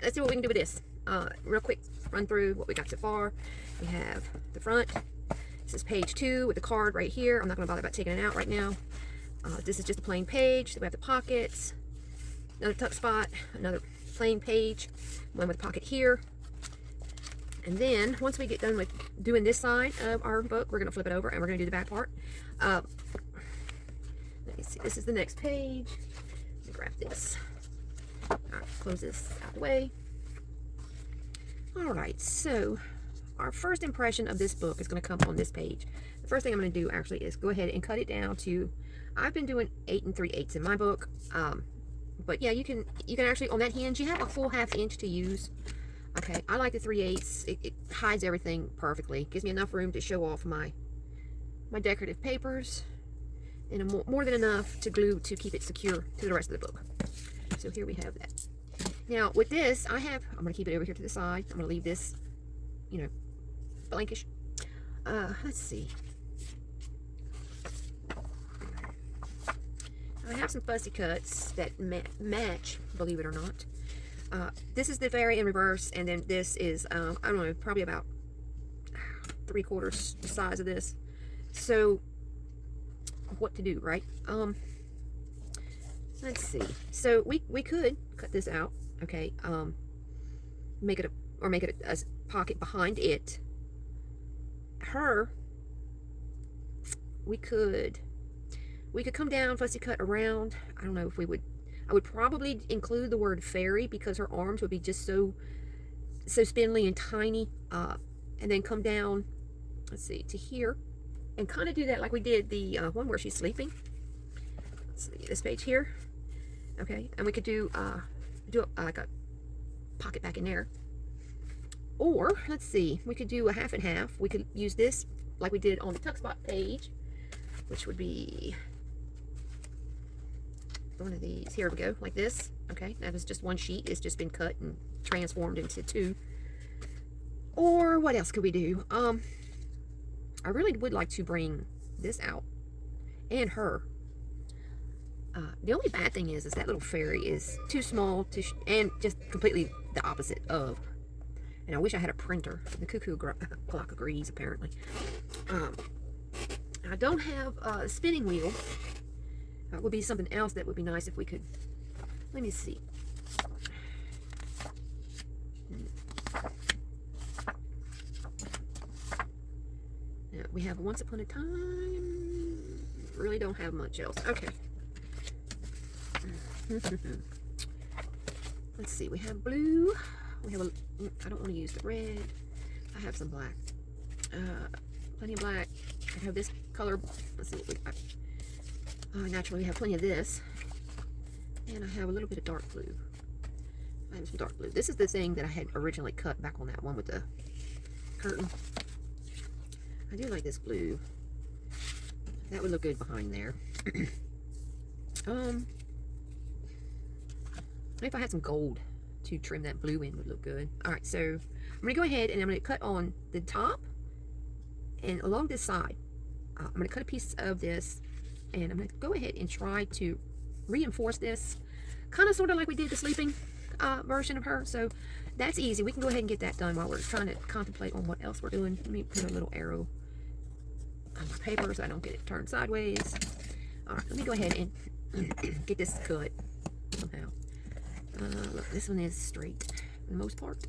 let's see what we can do with this. Real quick run through what we got so far. We have the front. This is page 2 with the card right here. I'm not going to bother about taking it out right now. This is just a plain page. So we have the pockets, another tuck spot, another plain page, one with a pocket here. And then once we get done with doing this side of our book, we're going to flip it over and we're going to do the back part. Let me see. This is the next page. Let me grab this. All right, close this out of the way. All right, so our first impression of this book is going to come on this page. The first thing I'm going to do actually is go ahead and cut it down to, I've been doing 8 3/8 in my book. But yeah, you can actually, on that hinge, you have a full 1/2 inch to use. Okay, I like the 3/8. It hides everything perfectly. Gives me enough room to show off my decorative papers, and more than enough to glue to keep it secure to the rest of the book. So here we have that. Now with this, I'm going to keep it over here to the side. I'm going to leave this, you know, blankish. Let's see. I have some fussy cuts that match, believe it or not. This is the fairy in reverse, and then this is, I don't know, probably about 3/4 the size of this. So, what to do, right? Let's see. So, we could cut this out, okay? Make it a pocket behind it. We could come down, fussy cut around. I don't know if we would. I would probably include the word fairy because her arms would be just so spindly and tiny. And then come down, let's see, to here. And kind of do that like we did the one where she's sleeping. Let's see, this page here. Okay, and we could do like a pocket back in there. Or, let's see, we could do a 1/2 and 1/2. We could use this like we did on the tuck spot page, which would be one of these. Here we go, like this. Okay, that is just one sheet. It's just been cut and transformed into 2. Or what else could we do? I really would like to bring this out and her. The only bad thing is that little fairy is too small and just completely the opposite of. And I wish I had a printer. The cuckoo clock agrees, apparently. I don't have a spinning wheel. That would be something else that would be nice if we could. Let me see. Now, we have Once Upon a Time. Really don't have much else. Okay. Let's see. We have blue. We have I don't want to use the red. I have some black. Plenty of black. I have this color. Let's see what we got. Naturally, we have plenty of this. And I have a little bit of dark blue. I have some dark blue. This is the thing that I had originally cut back on that one with the curtain. I do like this blue. That would look good behind there. If I had some gold to trim that blue in, would look good. Alright, so I'm going to go ahead and I'm going to cut on the top and along this side. I'm going to cut a piece of this and I'm going to go ahead and try to reinforce this, kind of sort of like we did the sleeping version of her. So that's easy. We can go ahead and get that done while we're trying to contemplate on what else we're doing. Let me put a little arrow on my paper so I don't get it turned sideways. Alright, let me go ahead and get this cut somehow. Look, this one is straight for the most part.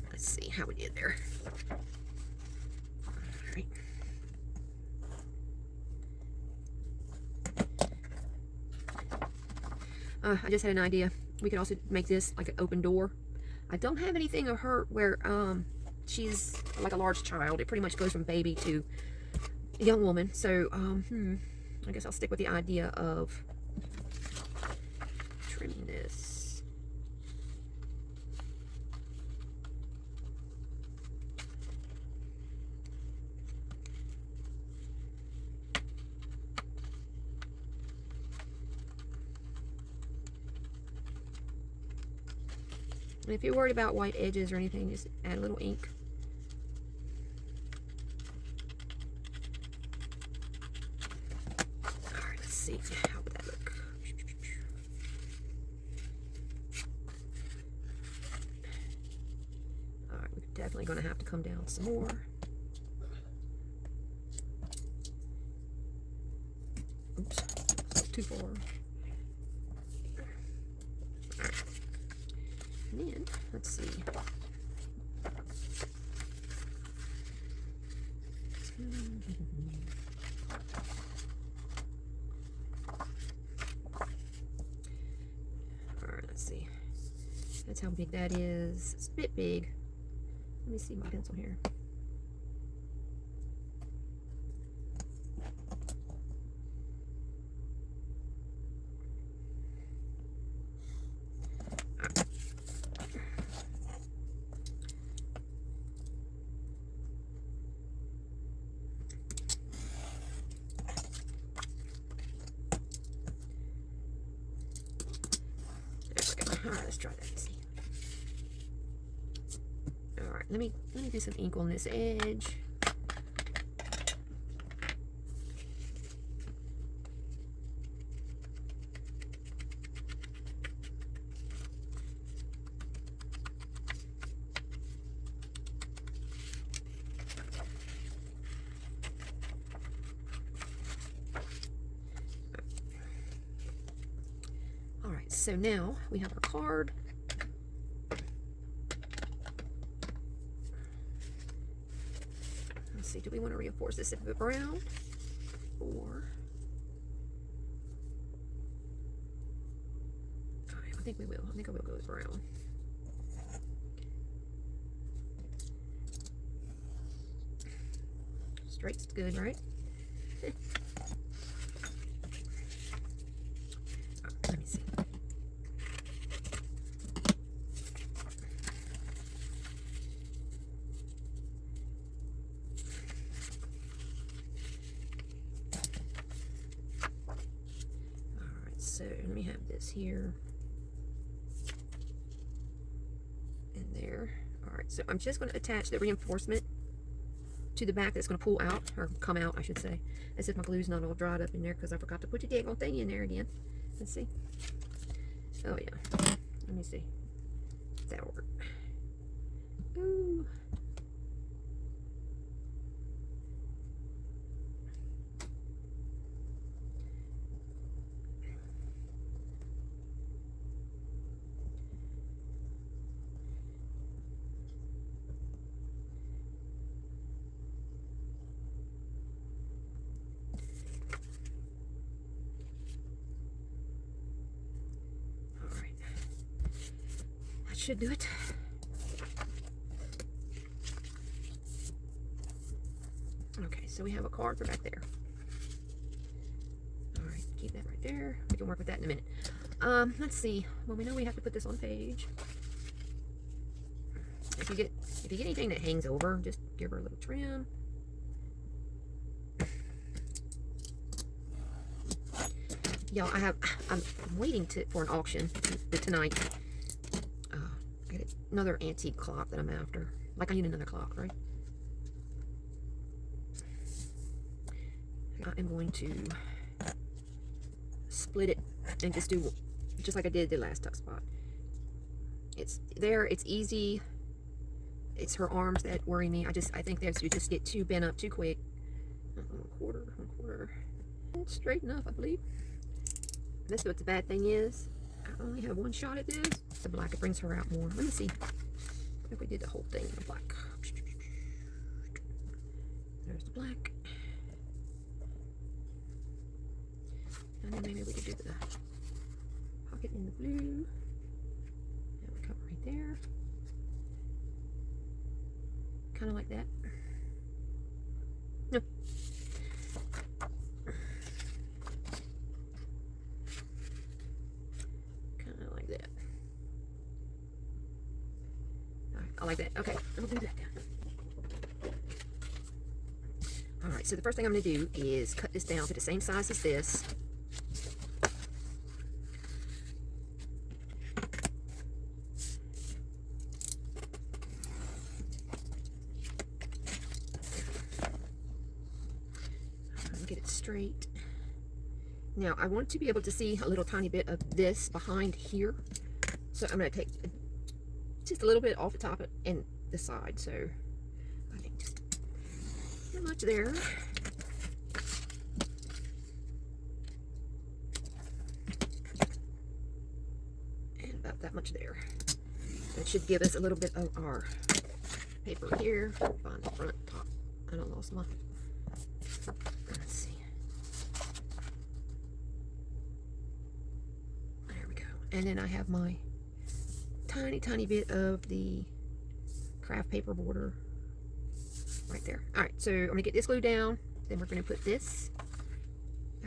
Let's see how we did there. Alright. I just had an idea. We could also make this like an open door. I don't have anything of her where she's like a large child. It pretty much goes from baby to a young woman. So I guess I'll stick with the idea of trimming this. And if you're worried about white edges or anything, just add a little ink. see, how would that look? All right, we're definitely going to have to come down some more. Oops, too far. And then, let's see. Alright, let's see. That's how big that is. It's a bit big. Let me see my pencil here. Alright, let's try that and see. Alright, let me do some ink on this edge. Alright, so now we have our card. Let's see, do we want to reinforce this a bit brown? Or... Alright, I think we will. I think I will go with brown. Straight's good, right? Let me see. Alright, so let me have this here and there. Alright, so I'm just going to attach the reinforcement to the back that's going to pull out, or come out, I should say, as if my glue's not all dried up in there because I forgot to put the daggone thing in there again. Let's see. Oh yeah. Let me see. That'll work. Ooh. Should do it. Okay, so we have a card for back there. All right, keep that right there. We can work with that in a minute. Let's see. Well, we know we have to put this on page. If you get anything that hangs over, just give her a little trim. Y'all, I'm waiting for an auction tonight. I got another antique clock that I'm after. Like, I need another clock, right? I am going to split it and just do just like I did the last tuck spot. It's there, it's easy. It's her arms that worry me. I think that you just get too bent up too quick. One quarter. It's straight enough, I believe. That's what the bad thing is. I only have one shot at this. The black, it brings her out more. Let me see if we did the whole thing in the black. There's the black. And then maybe we could do the pocket in the blue. And we cover right there. Kind of like that. No. I like that. Okay, I'll do that now. Alright, so the first thing I'm going to do is cut this down to the same size as this. Get it straight. Now, I want to be able to see a little tiny bit of this behind here. So I'm going to take just a little bit off the top and the side. So I think just not much there. And about that much there. That should give us a little bit of our paper here. Find the front, top. I don't lost my. Let's see. There we go. And then I have my tiny bit of the craft paper border right there. All right, so I'm gonna get this glued down. Then we're gonna put this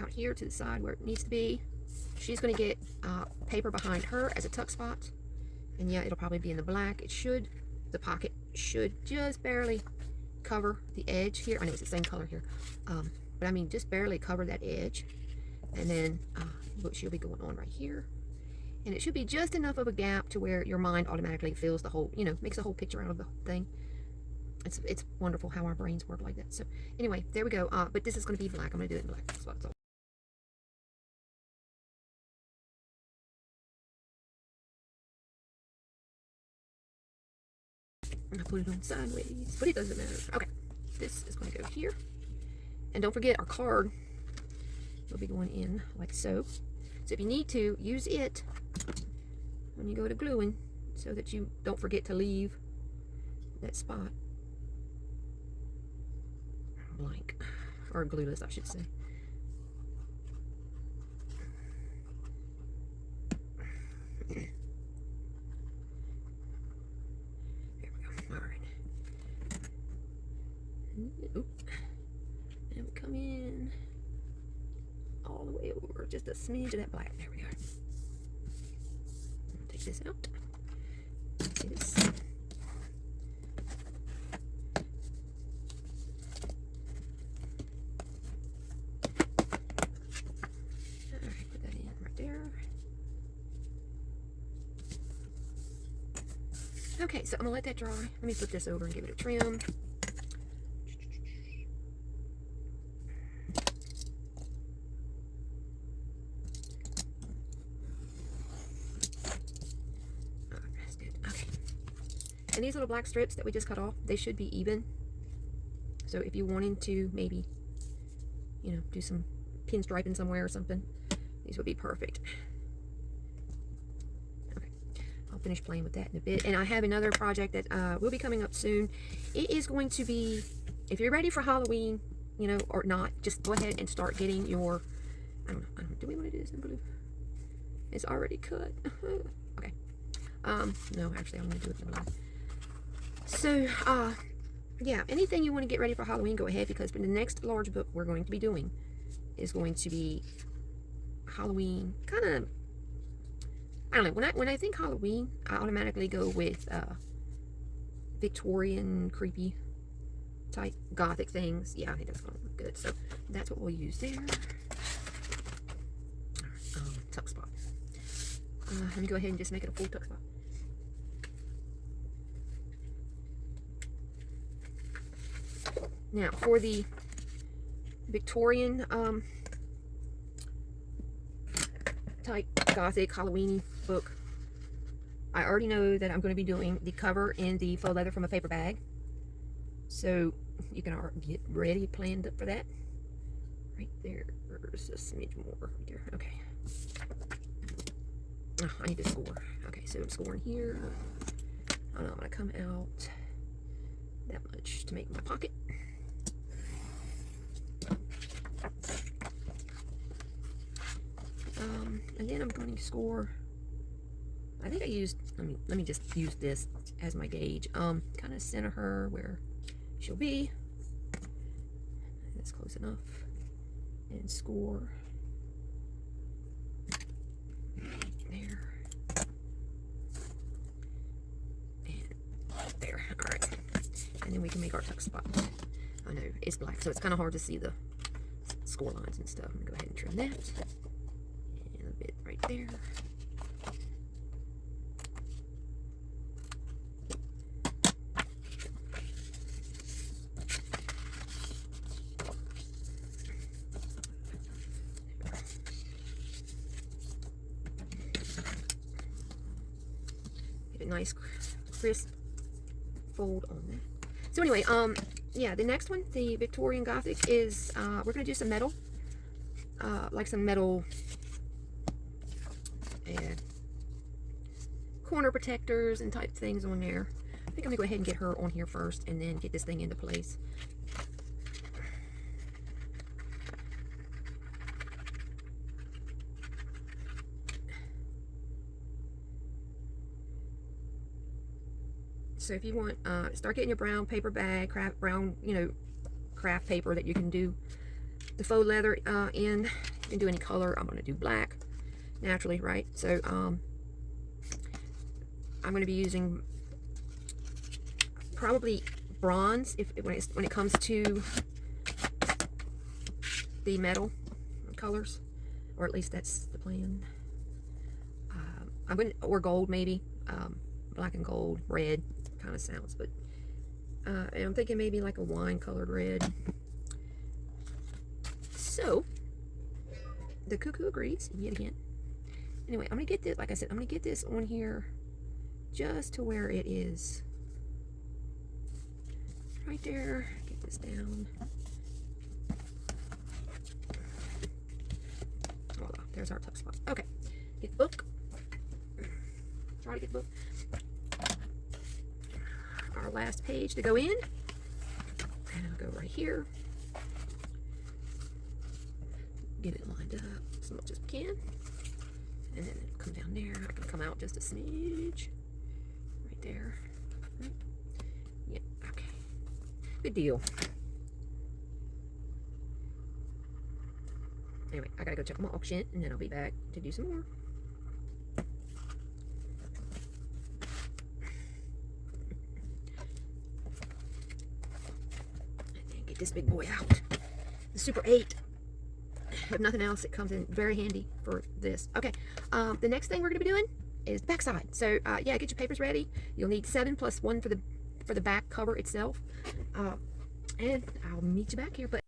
out here to the side where it needs to be. She's gonna get paper behind her as a tuck spot. And yeah, it'll probably be in the black. It should, the pocket should just barely cover the edge here. I know it's the same color here. But I mean, just barely cover that edge. And then she'll be going on right here. And it should be just enough of a gap to where your mind automatically fills the whole, you know, makes a whole picture out of the thing. It's wonderful how our brains work like that. So anyway, there we go. But this is going to be black. I'm going to do it in black. That's what it's all. I put it on sideways, but it doesn't matter. Okay, this is going to go here. And don't forget, our card will be going in like so. So if you need to, use it when you go to gluing so that you don't forget to leave that spot blank, or glueless, I should say. There we go. All right. Oop. And we come in all the way over, just a smidge of that black. There we go. Take this out. See this? Alright, put that in right there. Okay, so I'm gonna let that dry. Let me flip this over and give it a trim. And these little black strips that we just cut off, they should be even. So if you wanted to maybe, you know, do some pinstriping somewhere or something, these would be perfect. Okay, I'll finish playing with that in a bit. And I have another project that will be coming up soon. It is going to be, if you're ready for Halloween, you know, or not, just go ahead and start getting your, I don't know, do we want to do this in blue? It's already cut. Okay. No, actually, I'm going to do it in blue. So, yeah, anything you want to get ready for Halloween, go ahead, because the next large book we're going to be doing is going to be Halloween, kind of, I don't know, when I think Halloween, I automatically go with Victorian, creepy type gothic things. Yeah, I think that's going to look good. So, that's what we'll use there. Tuck spot. Let me go ahead and just make it a full tuck spot. Now, for the Victorian type gothic Halloween book, I already know that I'm going to be doing the cover in the faux leather from a paper bag. So you can get ready, planned up for that. Right there. There's a smidge more right there. Okay. Oh, I need to score. Okay, so I'm scoring here. I'm going to come out that much to make my pocket. And then I'm going to score, I think I used, let me just use this as my gauge. Kind of center her where she'll be. That's close enough. And score there. And there. Alright. And then we can make our tuck spot. I know, it's black, so it's kind of hard to see the score lines and stuff. I'm going to go ahead and trim that. And a bit right there. a nice crisp fold on that. So anyway, yeah, the next one, the Victorian Gothic, is we're gonna do some metal, like some metal and corner protectors and type things on there. I think I'm gonna go ahead and get her on here first, and then get this thing into place. So if you want, start getting your brown paper bag, brown, you know, craft paper that you can do the faux leather in. You can do any color. I'm going to do black, naturally, right? So I'm going to be using probably bronze when it comes to the metal colors, or at least that's the plan. I'm going to, or gold maybe, black and gold, red. Kind of sounds, but and I'm thinking maybe like a wine colored red. So the cuckoo agrees yet again. Anyway, I'm gonna get this, like I said, I'm gonna get this on here just to where it is right there. Get this down. Voila, there's our tuck spot. Okay, get the book. Try to get the book. Our last page to go in, and I'll go right here, get it lined up as much as we can, and then it'll come down there. I can come out just a smidge right there. Right? Yeah, okay, good deal. Anyway, I gotta go check my auction, and then I'll be back to do some more. This big boy out. The Super 8. If nothing else, it comes in very handy for this. Okay, the next thing we're going to be doing is the back side. So yeah, get your papers ready. You'll need 7 plus 1 for the back cover itself. And I'll meet you back here. But